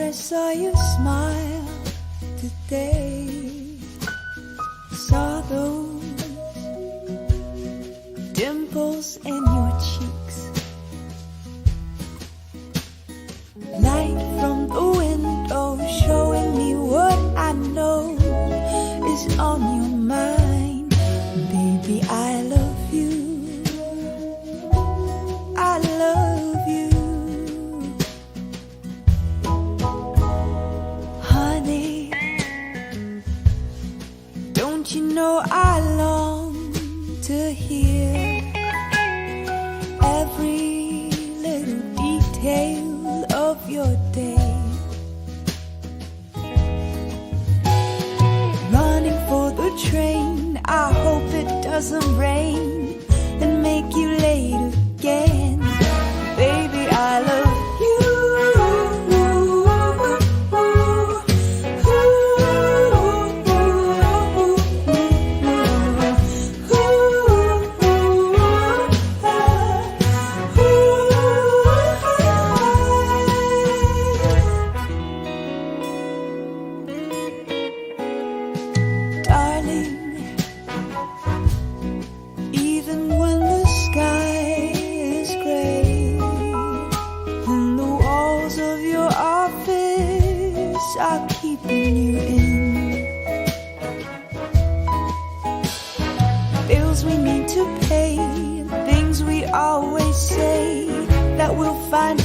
I saw you smile today. Saw those dimples in your cheeks. Light from the window showing me what I know is on your mind. Baby, I love you. I love you. Honey, don't you know I long to hear every little detail of your day. Running for the train, I hope it doesn't rain and make you late again. Baby, I love you. Darling, even when the sky is gray and the walls of your office are keeping you in, bills we need to pay, things we always say that we'll find